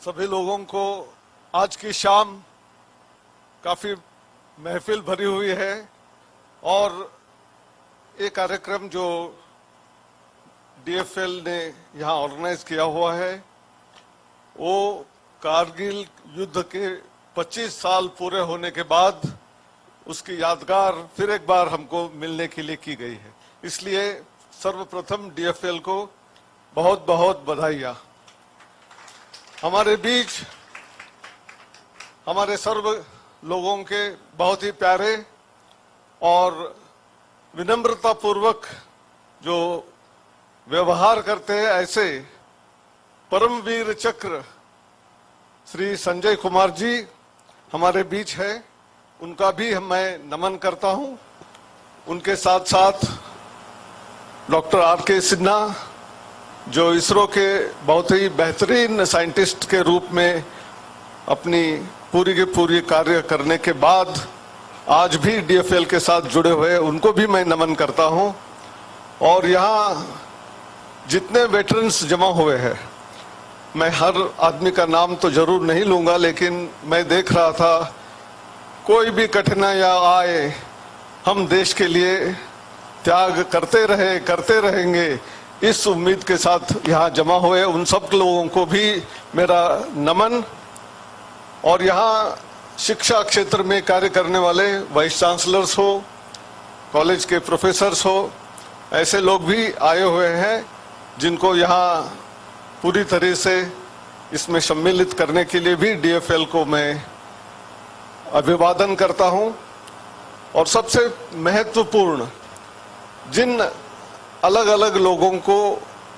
सभी लोगों को आज की शाम काफी महफिल भरी हुई है और ये कार्यक्रम जो डीएफएल ने यहाँ ऑर्गेनाइज किया हुआ है वो कारगिल युद्ध के 25 साल पूरे होने के बाद उसकी यादगार फिर एक बार हमको मिलने के लिए की गई है। इसलिए सर्वप्रथम डीएफएल को बहुत बहुत बधाइयाँ। हमारे बीच हमारे सर्व लोगों के बहुत ही प्यारे और विनम्रता पूर्वक जो व्यवहार करते हैं ऐसे परमवीर चक्र श्री संजय कुमार जी हमारे बीच है, उनका भी मैं नमन करता हूं। उनके साथ साथ डॉक्टर आर.के. सिन्हा जो इसरो के बहुत ही बेहतरीन साइंटिस्ट के रूप में अपनी पूरी के पूरी कार्य करने के बाद आज भी डीएफएल के साथ जुड़े हुए, उनको भी मैं नमन करता हूं। और यहाँ जितने वेटरन्स जमा हुए हैं, मैं हर आदमी का नाम तो जरूर नहीं लूंगा, लेकिन मैं देख रहा था कोई भी कठिनाइयां आए हम देश के लिए त्याग करते रहेंगे, इस उम्मीद के साथ यहाँ जमा हुए उन सब लोगों को भी मेरा नमन। और यहाँ शिक्षा क्षेत्र में कार्य करने वाले वाइस चांसलर्स हो, कॉलेज के प्रोफेसर्स हो, ऐसे लोग भी आए हुए हैं जिनको यहाँ पूरी तरह से इसमें सम्मिलित करने के लिए भी डीएफएल को मैं अभिवादन करता हूँ। और सबसे महत्वपूर्ण, जिन अलग अलग लोगों को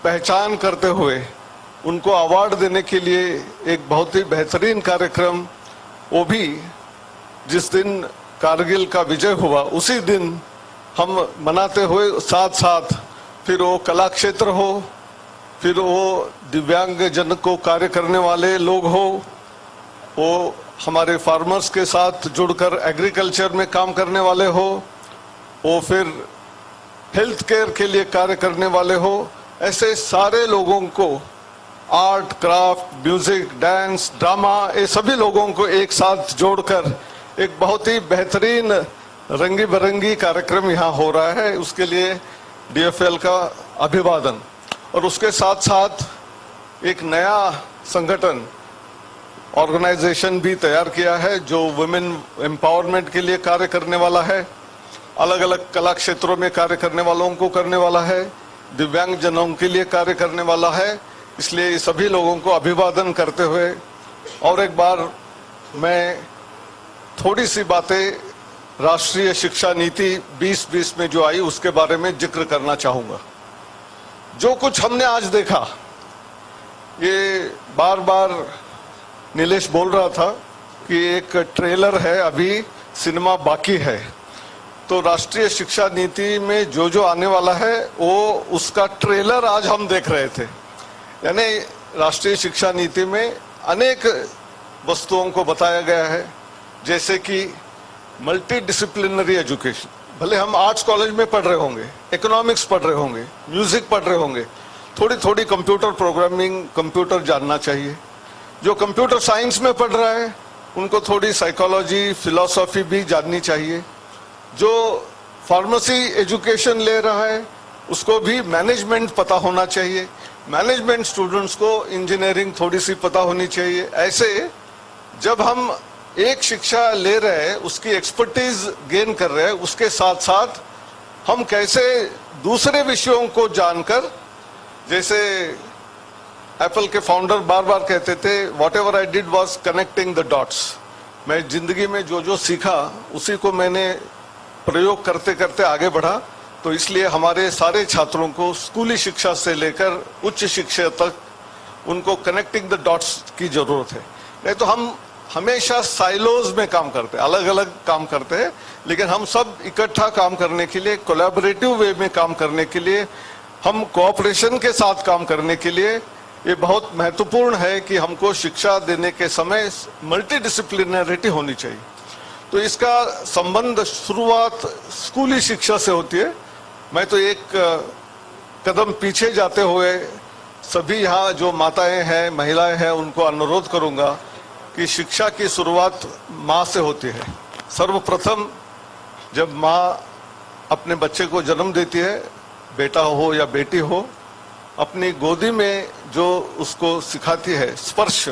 पहचान करते हुए उनको अवार्ड देने के लिए एक बहुत ही बेहतरीन कार्यक्रम, वो भी जिस दिन कारगिल का विजय हुआ उसी दिन हम मनाते हुए साथ साथ फिर वो कला क्षेत्र हो, फिर वो दिव्यांग जन को कार्य करने वाले लोग हो, वो हमारे फार्मर्स के साथ जुड़कर एग्रीकल्चर में काम करने वाले हो, वो फिर हेल्थ केयर के लिए कार्य करने वाले हो, ऐसे सारे लोगों को art, craft, music, dance, drama, ये सभी लोगों को एक साथ जोड़कर एक बहुत ही बेहतरीन रंगी बिरंगी कार्यक्रम यहाँ हो रहा है। उसके लिए डीएफएल का अभिवादन। और उसके साथ साथ एक नया संगठन ऑर्गेनाइजेशन भी तैयार किया है जो वुमेन एम्पावरमेंट के लिए कार्य करने वाला है, अलग अलग कला क्षेत्रों में कार्य करने वालों को करने वाला है, दिव्यांग जनों के लिए कार्य करने वाला है। इसलिए सभी लोगों को अभिवादन करते हुए और एक बार मैं थोड़ी सी बातें राष्ट्रीय शिक्षा नीति 2020 में जो आई उसके बारे में जिक्र करना चाहूँगा। जो कुछ हमने आज देखा, ये बार बार नीलेश बोल रहा था कि एक ट्रेलर है, अभी सिनेमा बाकी है। तो राष्ट्रीय शिक्षा नीति में जो जो आने वाला है वो उसका ट्रेलर आज हम देख रहे थे। यानी राष्ट्रीय शिक्षा नीति में अनेक वस्तुओं को बताया गया है, जैसे कि मल्टी डिसिप्लिनरी एजुकेशन। भले हम आर्ट्स कॉलेज में पढ़ रहे होंगे, इकोनॉमिक्स पढ़ रहे होंगे, म्यूजिक पढ़ रहे होंगे, थोड़ी थोड़ी कंप्यूटर प्रोग्रामिंग, कंप्यूटर जानना चाहिए। जो कंप्यूटर साइंस में पढ़ रहा है उनको थोड़ी साइकोलॉजी, फिलॉसफी भी जाननी चाहिए। जो फार्मेसी एजुकेशन ले रहा है उसको भी मैनेजमेंट पता होना चाहिए। मैनेजमेंट स्टूडेंट्स को इंजीनियरिंग थोड़ी सी पता होनी चाहिए। ऐसे जब हम एक शिक्षा ले रहे हैं, उसकी एक्सपर्टीज गेन कर रहे हैं, उसके साथ साथ हम कैसे दूसरे विषयों को जानकर, जैसे एप्पल के फाउंडर बार बार कहते थे, what ever I did was connecting the dots. मैं जिंदगी में जो जो सीखा उसी को मैंने प्रयोग करते करते आगे बढ़ा। तो इसलिए हमारे सारे छात्रों को स्कूली शिक्षा से लेकर उच्च शिक्षा तक उनको कनेक्टिंग द डॉट्स की जरूरत है। नहीं तो हम हमेशा साइलोज में काम करते हैं, अलग अलग काम करते हैं, लेकिन हम सब इकट्ठा काम करने के लिए, कोलैबोरेटिव वे में काम करने के लिए, हम कोऑपरेशन के साथ काम करने के लिए ये बहुत महत्वपूर्ण है कि हमको शिक्षा देने के समय मल्टी डिसिप्लिनरिटी होनी चाहिए। तो इसका संबंध शुरुआत स्कूली शिक्षा से होती है। मैं तो एक कदम पीछे जाते हुए सभी यहाँ जो माताएं हैं, महिलाएं हैं, उनको अनुरोध करूंगा कि शिक्षा की शुरुआत माँ से होती है। सर्वप्रथम जब माँ अपने बच्चे को जन्म देती है, बेटा हो या बेटी हो, अपनी गोदी में जो उसको सिखाती है, स्पर्श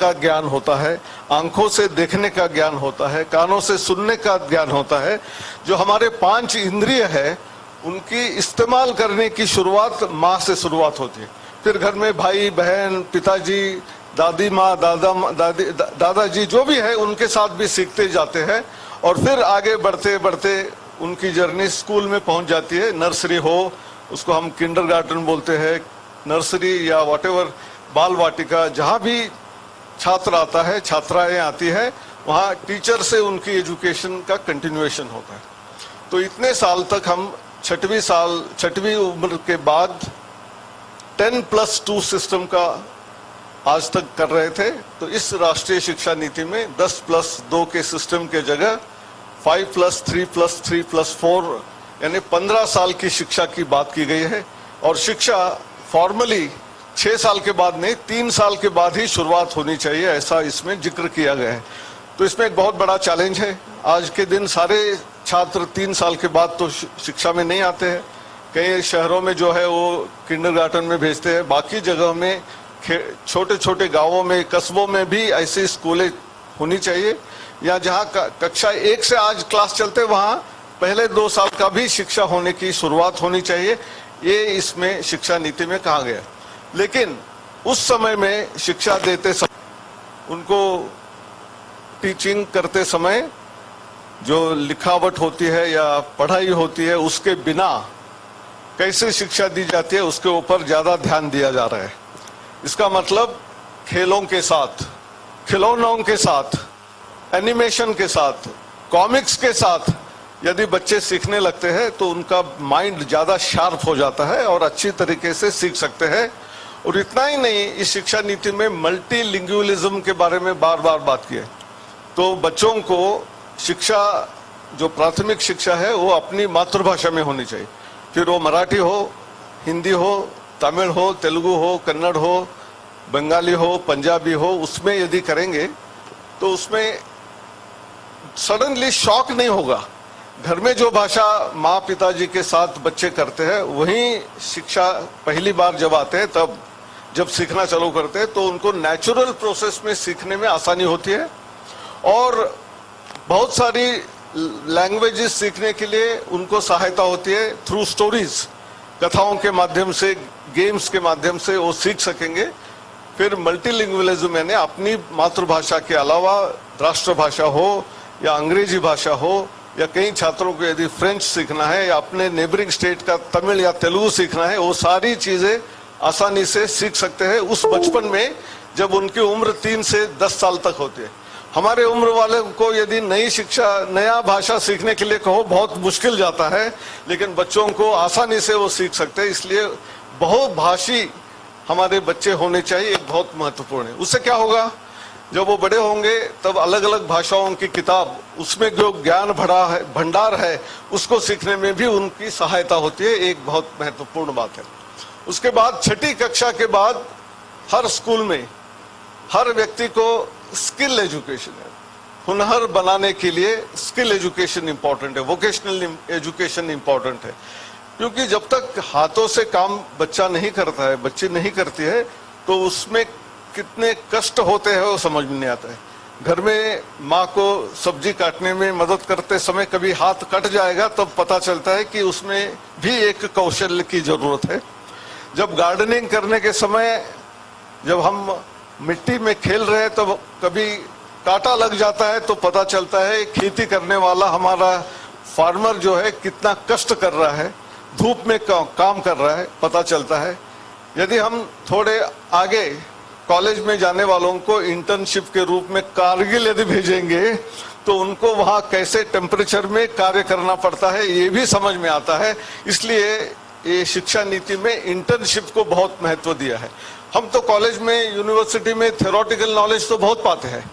का ज्ञान होता है, आंखों से देखने का ज्ञान होता है, कानों से सुनने का ज्ञान होता है। जो हमारे 5 इंद्रिय है, उनकी इस्तेमाल करने की शुरुआत माँ से शुरुआत होती है। फिर घर में भाई बहन, पिताजी, दादी माँ, दादाजी जो भी है, उनके साथ भी सीखते जाते हैं। और फिर आगे बढ़ते बढ़ते उनकी जर्नी स्कूल में पहुंच जाती है। नर्सरी हो, उसको हम किंडरगार्टन बोलते हैं, नर्सरी या व्हाटएवर, बाल वाटिका, जहाँ भी छात्र आता है, छात्राएं आती है, वहाँ टीचर से उनकी एजुकेशन का कंटिन्यूएशन होता है। तो इतने साल तक हम छठवीं उम्र के बाद 10+2 सिस्टम का आज तक कर रहे थे। तो इस राष्ट्रीय शिक्षा नीति में 10+2 के सिस्टम के जगह 5+3+3+4 यानी 15 साल की शिक्षा की बात की गई है। और शिक्षा फॉर्मली 6 साल के बाद नहीं, 3 साल के बाद ही शुरुआत होनी चाहिए, ऐसा इसमें जिक्र किया गया है। तो इसमें एक बहुत बड़ा चैलेंज है। आज के दिन सारे छात्र 3 साल के बाद तो शिक्षा में नहीं आते हैं। कई शहरों में जो है वो किंडरगार्टन में भेजते हैं, बाकी जगह में छोटे छोटे गांवों में, कस्बों में भी ऐसी स्कूलें होनी चाहिए, या जहाँ कक्षा 1 से आज क्लास चलते, वहाँ पहले 2 साल का भी शिक्षा होने की शुरुआत होनी चाहिए। ये इसमें शिक्षा नीति में कहा गया। लेकिन उस समय में शिक्षा देते समय, उनको टीचिंग करते समय जो लिखावट होती है या पढ़ाई होती है, उसके बिना कैसे शिक्षा दी जाती है, उसके ऊपर ज्यादा ध्यान दिया जा रहा है। इसका मतलब खेलों के साथ, खिलौनों के साथ, एनिमेशन के साथ, कॉमिक्स के साथ यदि बच्चे सीखने लगते हैं तो उनका माइंड ज्यादा शार्प हो जाता है और अच्छी तरीके से सीख सकते हैं। और इतना ही नहीं, इस शिक्षा नीति में मल्टीलिंगुअलिज्म के बारे में बार बार बात की है। तो बच्चों को शिक्षा, जो प्राथमिक शिक्षा है, वो अपनी मातृभाषा में होनी चाहिए। फिर वो मराठी हो, हिंदी हो, तमिल हो, तेलुगु हो, कन्नड़ हो, बंगाली हो, पंजाबी हो, उसमें यदि करेंगे तो उसमें सडनली शॉक नहीं होगा। घर में जो भाषा माँ पिताजी के साथ बच्चे करते हैं, वही शिक्षा पहली बार जब आते हैं, तब जब सीखना चालू करते हैं, तो उनको नेचुरल प्रोसेस में सीखने में आसानी होती है। और बहुत सारी लैंग्वेजेस सीखने के लिए उनको सहायता होती है थ्रू स्टोरीज, कथाओं के माध्यम से, गेम्स के माध्यम से वो सीख सकेंगे। फिर मल्टीलिंगुअलिज्म यानी अपनी मातृभाषा के अलावा राष्ट्रभाषा हो या अंग्रेजी भाषा हो, या कई छात्रों को यदि फ्रेंच सीखना है या अपने नेबरिंग स्टेट का तमिल या तेलुगु सीखना है, वो सारी चीजें आसानी से सीख सकते हैं उस बचपन में, जब उनकी उम्र 3 से 10 साल तक होती है। हमारे उम्र वाले को यदि नई शिक्षा, नया भाषा सीखने के लिए कहो, बहुत मुश्किल जाता है, लेकिन बच्चों को आसानी से वो सीख सकते हैं। इसलिए बहुभाषी हमारे बच्चे होने चाहिए, एक बहुत महत्वपूर्ण है। उससे क्या होगा, जब वो बड़े होंगे तब अलग अलग भाषाओं की किताब, उसमें जो ज्ञान भरा है, भंडार है, उसको सीखने में भी उनकी सहायता होती है। एक बहुत महत्वपूर्ण बात है। उसके बाद 6ठी कक्षा के बाद हर स्कूल में हर व्यक्ति को स्किल एजुकेशन है, हुनर बनाने के लिए स्किल एजुकेशन इंपॉर्टेंट है, वोकेशनल एजुकेशन इंपॉर्टेंट है। क्योंकि जब तक हाथों से काम बच्चा नहीं करता है, बच्ची नहीं करती है, तो उसमें कितने कष्ट होते हैं वो समझ में नहीं आता है। घर में माँ को सब्जी काटने में मदद करते समय कभी हाथ कट जाएगा, तब पता चलता है कि उसमें भी एक कौशल्य की जरूरत है। जब गार्डनिंग करने के समय, जब हम मिट्टी में खेल रहे हैं, तब कभी कांटा लग जाता है, तो पता चलता है खेती करने वाला हमारा फार्मर जो है कितना कष्ट कर रहा है, धूप में काम कर रहा है, पता चलता है। यदि हम थोड़े आगे कॉलेज में जाने वालों को इंटर्नशिप के रूप में कारगिल यदि भेजेंगे, तो उनको वहां कैसे टेम्परेचर में कार्य करना पड़ता है, ये भी समझ में आता है। इसलिए ये शिक्षा नीति में इंटर्नशिप को बहुत महत्व दिया है। हम तो कॉलेज में, यूनिवर्सिटी में थ्योरेटिकल नॉलेज तो बहुत पाते हैं,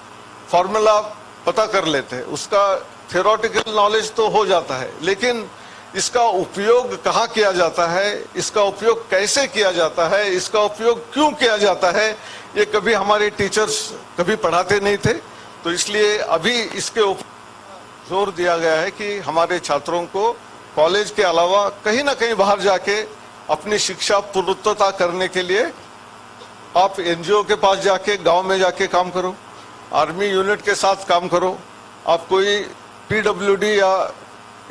फॉर्मूला पता कर लेते हैं, उसका थ्योरेटिकल नॉलेज तो हो जाता है, लेकिन इसका उपयोग कहाँ किया जाता है, इसका उपयोग कैसे किया जाता है, इसका उपयोग क्यों किया जाता है, ये कभी हमारे टीचर्स कभी पढ़ाते नहीं थे। तो इसलिए अभी इसके ऊपर जोर दिया गया है कि हमारे छात्रों को कॉलेज के अलावा कहीं ना कहीं बाहर जाके अपनी शिक्षा पूर्णता करने के लिए आप एनजीओ के पास जाके, गांव में जाके काम करो, आर्मी यूनिट के साथ काम करो, आप कोई पीडब्ल्यूडी या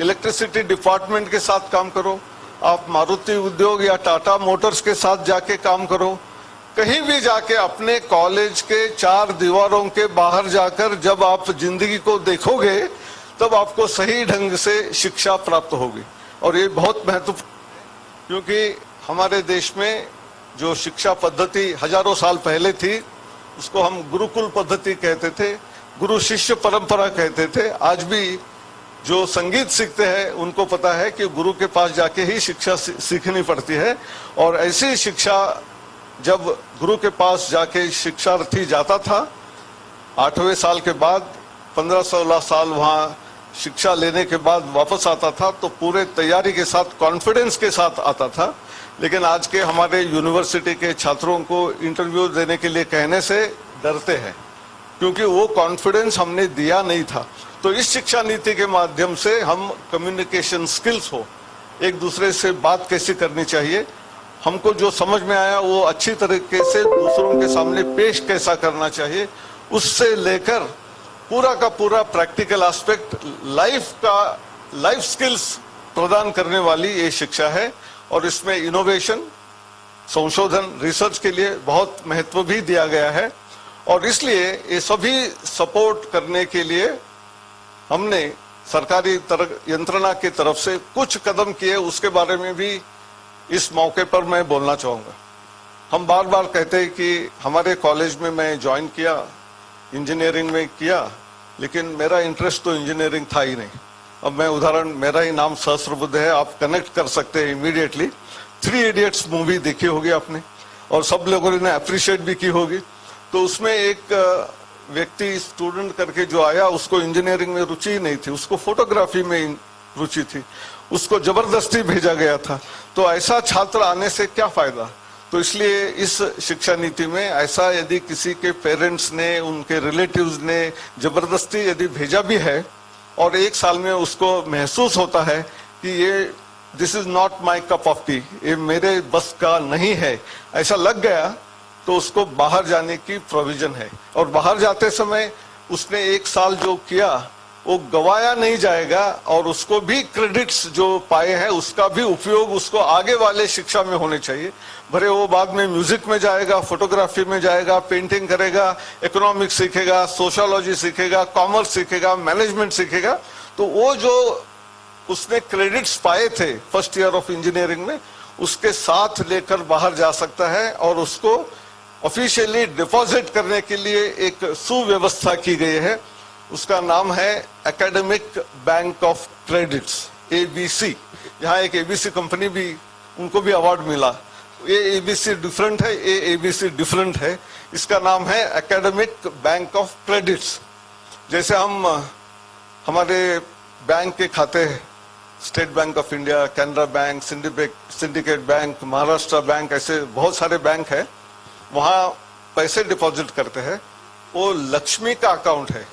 इलेक्ट्रिसिटी डिपार्टमेंट के साथ काम करो, आप मारुति उद्योग या टाटा मोटर्स के साथ जाके काम करो। कहीं भी जाके अपने कॉलेज के चार दीवारों के बाहर जाकर जब आप जिंदगी को देखोगे तब आपको सही ढंग से शिक्षा प्राप्त होगी। और ये बहुत महत्वपूर्ण, क्योंकि हमारे देश में जो शिक्षा पद्धति हजारों साल पहले थी उसको हम गुरुकुल पद्धति कहते थे, गुरु शिष्य परंपरा कहते थे। आज भी जो संगीत सीखते हैं उनको पता है कि गुरु के पास जाके ही शिक्षा सीखनी पड़ती है। और ऐसी शिक्षा जब गुरु के पास जाके शिक्षार्थी जाता था, 8वें साल के बाद 15-16 साल वहाँ शिक्षा लेने के बाद वापस आता था तो पूरे तैयारी के साथ, कॉन्फिडेंस के साथ आता था। लेकिन आज के हमारे यूनिवर्सिटी के छात्रों को इंटरव्यू देने के लिए कहने से डरते हैं, क्योंकि वो कॉन्फिडेंस हमने दिया नहीं था। तो इस शिक्षा नीति के माध्यम से हम कम्युनिकेशन स्किल्स हो, एक दूसरे से बात कैसे करनी चाहिए, हमको जो समझ में आया वो अच्छी तरीके से दूसरों के सामने पेश कैसा करना चाहिए, उससे लेकर पूरा का पूरा प्रैक्टिकल एस्पेक्ट, लाइफ स्किल्स प्रदान करने वाली ये शिक्षा है। और इसमें इनोवेशन, संशोधन, रिसर्च के लिए बहुत महत्व भी दिया गया है। और इसलिए ये सभी सपोर्ट करने के लिए हमने सरकारी यंत्रणा की तरफ से कुछ कदम किए, उसके बारे में भी इस मौके पर मैं बोलना चाहूँगा। हम बार बार कहते हैं कि हमारे कॉलेज में मैं ज्वाइन किया, इंजीनियरिंग में किया, लेकिन मेरा इंटरेस्ट तो इंजीनियरिंग था ही नहीं। अब मैं उदाहरण, मेरा ही नाम सहस्त्रबुद्धे है, आप कनेक्ट कर सकते हैं इमीडिएटली। 3 इडियट्स मूवी देखी होगी आपने और सब लोगों ने अप्रिशिएट भी की होगी। तो उसमें एक व्यक्ति, स्टूडेंट करके जो आया, उसको इंजीनियरिंग में रुचि ही नहीं थी, उसको फोटोग्राफी में रुचि थी, उसको जबरदस्ती भेजा गया था। तो ऐसा छात्र आने से क्या फायदा। तो इसलिए इस शिक्षा नीति में ऐसा, यदि किसी के पेरेंट्स ने, उनके रिलेटिव्स ने जबरदस्ती यदि भेजा भी है और 1 साल में उसको महसूस होता है कि ये this is not my cup of T, ये मेरे बस का नहीं है, ऐसा लग गया, तो उसको बाहर जाने की प्रोविजन है। और बाहर जाते समय उसने 1 साल जो किया वो गवाया नहीं जाएगा और उसको भी क्रेडिट्स जो पाए हैं उसका भी उपयोग उसको आगे वाले शिक्षा में होने चाहिए। भले वो बाद में म्यूजिक में जाएगा, फोटोग्राफी में जाएगा, पेंटिंग करेगा, इकोनॉमिक्स सीखेगा, सोशियोलॉजी सीखेगा, कॉमर्स सीखेगा, मैनेजमेंट सीखेगा, तो वो जो उसने क्रेडिट्स पाए थे फर्स्ट ईयर ऑफ इंजीनियरिंग में, उसके साथ लेकर बाहर जा सकता है। और उसको ऑफिशियली डिपॉजिट करने के लिए एक सुव्यवस्था की गई है, उसका नाम है academic bank of credits, ABC। यहाँ एक ABC कंपनी भी, उनको भी अवार्ड मिला। ये ABC डिफरेंट है, ये ABC डिफरेंट है। इसका नाम है एकेडमिक बैंक ऑफ क्रेडिट्स। जैसे हम हमारे बैंक के खाते, state bank of India, Canara bank, syndicate bank, Maharashtra bank, ऐसे बहुत सारे बैंक है, वहाँ पैसे डिपॉजिट करते हैं, वो लक्ष्मी का अकाउंट है।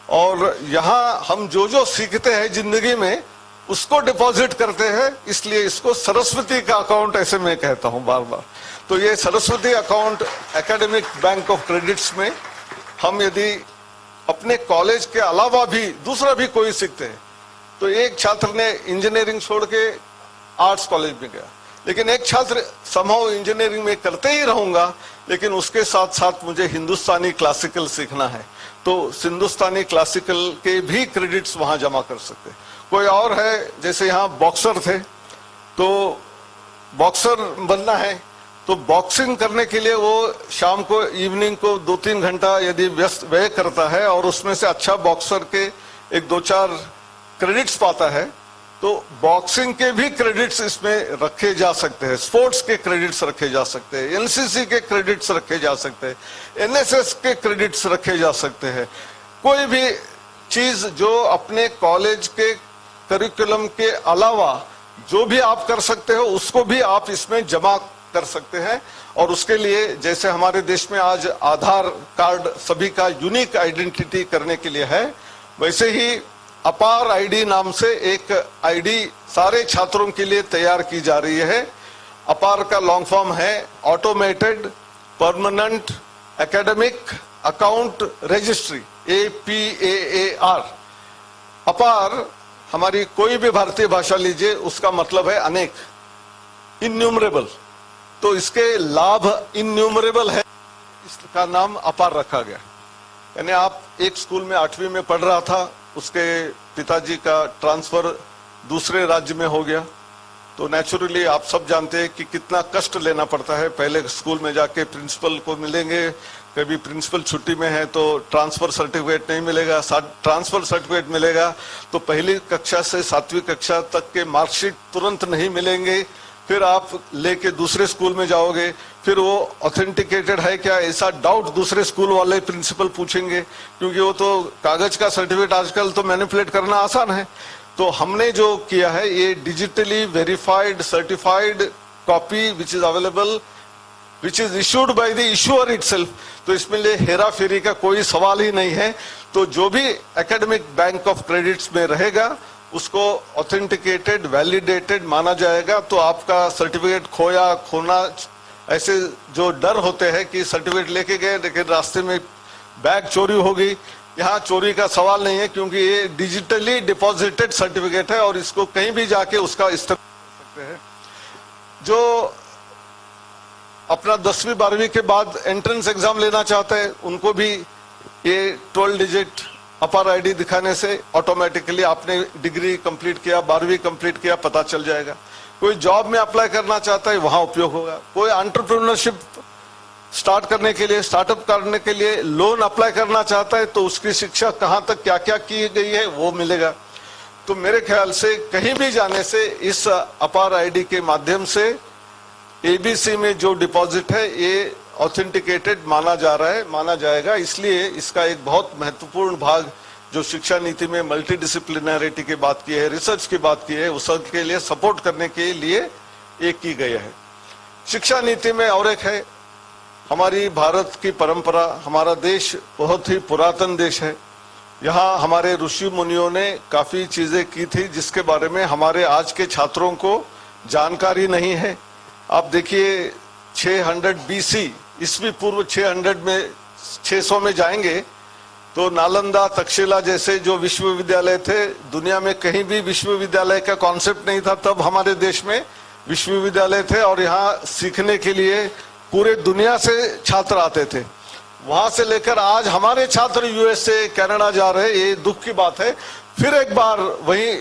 और यहाँ हम जो जो सीखते हैं जिंदगी में उसको डिपॉजिट करते हैं, इसलिए इसको सरस्वती का अकाउंट ऐसे मैं कहता हूँ बार बार। तो ये Saraswati account academic bank of credits में हम यदि अपने कॉलेज के अलावा भी दूसरा भी कोई सीखते हैं, तो एक छात्र ने इंजीनियरिंग छोड़ के आर्ट्स कॉलेज में गया, लेकिन एक छात्र समहाउ इंजीनियरिंग में करते ही रहूंगा, लेकिन उसके साथ साथ मुझे हिंदुस्तानी क्लासिकल सीखना है, तो हिंदुस्तानी क्लासिकल के भी क्रेडिट्स वहां जमा कर सकते हैं। कोई और है, जैसे यहाँ बॉक्सर थे, तो बॉक्सर बनना है, तो बॉक्सिंग करने के लिए वो शाम को, इवनिंग को 2-3 घंटा यदि व्यस्त व्यय करता है और उसमें से अच्छा बॉक्सर के 1-2-4 क्रेडिट्स पाता है, तो बॉक्सिंग के भी क्रेडिट्स इसमें रखे जा सकते हैं, स्पोर्ट्स के क्रेडिट्स रखे जा सकते हैं, एनसीसी के क्रेडिट्स रखे जा सकते हैं, एनएसएस के क्रेडिट्स रखे जा सकते हैं। कोई भी चीज जो अपने कॉलेज के करिकुलम के अलावा जो भी आप कर सकते हो उसको भी आप इसमें जमा कर सकते हैं। और उसके लिए जैसे हमारे देश में आज आधार कार्ड सभी का यूनिक आइडेंटिटी करने के लिए है, वैसे ही अपार आईडी नाम से एक आईडी सारे छात्रों के लिए तैयार की जा रही है। अपार का लॉन्ग फॉर्म है automated permanent academic account registry, APAAR। अपार हमारी कोई भी भारतीय भाषा लीजिए, उसका मतलब है अनेक, इन्यूमरेबल। तो इसके लाभ इन्यूमरेबल है, इसका नाम अपार रखा गया। यानी आप एक स्कूल में 8वीं में पढ़ रहा था, उसके पिताजी का ट्रांसफर दूसरे राज्य में हो गया, तो नेचुरली आप सब जानते हैं कि कितना कष्ट लेना पड़ता है। पहले स्कूल में जाके प्रिंसिपल को मिलेंगे, कभी प्रिंसिपल छुट्टी में है तो ट्रांसफर सर्टिफिकेट नहीं मिलेगा, ट्रांसफर सर्टिफिकेट मिलेगा तो पहली कक्षा से 7वीं कक्षा तक के मार्कशीट तुरंत नहीं मिलेंगे, फिर आप लेके दूसरे स्कूल में जाओगे, फिर वो ऑथेंटिकेटेड है क्या ऐसा डाउट दूसरे स्कूल वाले प्रिंसिपल पूछेंगे, क्योंकि वो तो कागज का सर्टिफिकेट आजकल तो मैनिपुलेट करना आसान है। तो हमने जो किया है ये digitally verified certified copy which is available, which is issued by the issuer itself. तो इसमें लिए हेरा फेरी का कोई सवाल ही नहीं है। तो जो भी एकेडमिक बैंक ऑफ क्रेडिट्स में रहेगा उसको ऑथेंटिकेटेड वैलिडेटेड माना जाएगा। तो आपका सर्टिफिकेट खोया खोना ऐसे जो डर होते हैं कि सर्टिफिकेट लेके गए लेकिन रास्ते में बैग चोरी हो गई, यहाँ चोरी का सवाल नहीं है, क्योंकि ये डिजिटली डिपॉजिटेड सर्टिफिकेट है और इसको कहीं भी जाके उसका इस्तेमाल कर सकते हैं। जो अपना 10वीं 12वीं के बाद एंट्रेंस एग्जाम लेना चाहते हैं उनको भी ये 12 डिजिट अपार आईडी दिखाने से ऑटोमेटिकली आपने डिग्री कंप्लीट किया, 12वीं कंप्लीट किया, पता चल जाएगा। कोई जॉब में अप्लाई करना चाहता है वहां उपयोग होगा। कोई एंटरप्रेन्योरशिप स्टार्ट करने के लिए, स्टार्टअप करने के लिए लोन अप्लाई करना चाहता है तो उसकी शिक्षा कहां तक क्या क्या की गई है वो मिलेगा। तो मेरे ख्याल से कहीं भी जाने से इस अपार आईडी के माध्यम से ABC में जो डिपॉजिट है ये ऑथेंटिकेटेड माना जा रहा है, माना जाएगा। इसलिए इसका एक बहुत महत्वपूर्ण भाग जो शिक्षा नीति में मल्टी डिसिप्लिनरिटी की बात की है, रिसर्च की बात की है, उस के लिए सपोर्ट करने के लिए एक की गई है। शिक्षा नीति में और एक है, हमारी भारत की परंपरा, हमारा देश बहुत ही पुरातन देश है। यहाँ हमारे ऋषि मुनियों ने काफी चीजें की थी जिसके बारे में हमारे आज के छात्रों को जानकारी नहीं है। आप देखिए 600 BC ईस्वी पूर्व 600 में जाएंगे तो नालंदा तक्षशिला जैसे जो विश्वविद्यालय थे, दुनिया में कहीं भी विश्वविद्यालय का कॉन्सेप्ट नहीं था। तब हमारे देश में विश्वविद्यालय थे और यहाँ सीखने के लिए पूरे दुनिया से छात्र आते थे। वहां से लेकर आज हमारे छात्र USA कनाडा जा रहे, ये दुख की बात है। फिर एक बार वही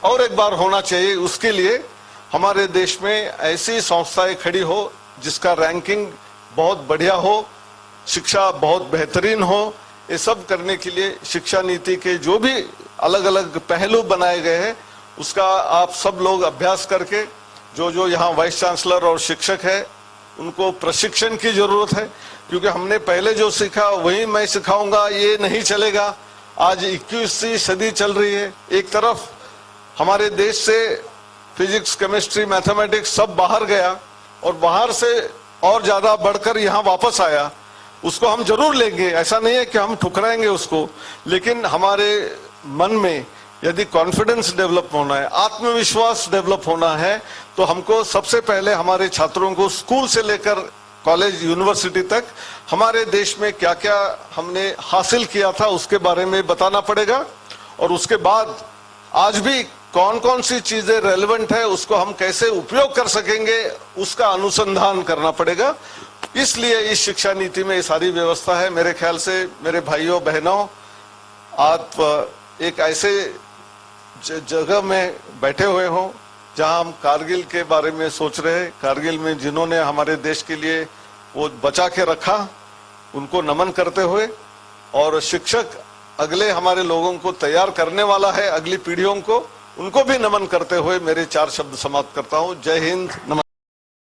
और एक बार होना चाहिए। उसके लिए हमारे देश में ऐसी संस्थाएं खड़ी हो जिसका रैंकिंग बहुत बढ़िया हो, शिक्षा बहुत बेहतरीन हो। ये सब करने के लिए शिक्षा नीति के जो भी अलग अलग पहलू बनाए गए हैं उसका आप सब लोग अभ्यास करके, जो यहाँ वाइस चांसलर और शिक्षक है उनको प्रशिक्षण की जरूरत है, क्योंकि हमने पहले जो सीखा वही मैं सिखाऊंगा ये नहीं चलेगा। आज 21वीं सदी चल रही है, एक तरफ हमारे देश से फिजिक्स केमिस्ट्री मैथमेटिक्स सब बाहर गया और बाहर से और ज्यादा बढ़कर यहाँ वापस आया। उसको हम जरूर लेंगे, ऐसा नहीं है कि हम ठुकराएंगे उसको, लेकिन हमारे मन में यदि कॉन्फिडेंस डेवलप होना है, आत्मविश्वास डेवलप होना है, तो हमको सबसे पहले हमारे छात्रों को स्कूल से लेकर कॉलेज यूनिवर्सिटी तक हमारे देश में क्या क्या हमने हासिल किया था उसके बारे में बताना पड़ेगा। और उसके बाद आज भी कौन कौन सी चीजें रेलेवेंट है उसको हम कैसे उपयोग कर सकेंगे उसका अनुसंधान करना पड़ेगा। इसलिए इस शिक्षा नीति में ये सारी व्यवस्था है। मेरे ख्याल से मेरे भाइयों बहनों, आप एक ऐसे जगह में बैठे हुए हो जहां हम कारगिल के बारे में सोच रहे हैं। कारगिल में जिन्होंने हमारे देश के लिए वो बचा के रखा, उनको नमन करते हुए, और शिक्षक अगले हमारे लोगों को तैयार करने वाला है, अगली पीढ़ियों को, उनको भी नमन करते हुए मेरे 4 शब्द समाप्त करता हूं। जय हिंद, नमस्कार।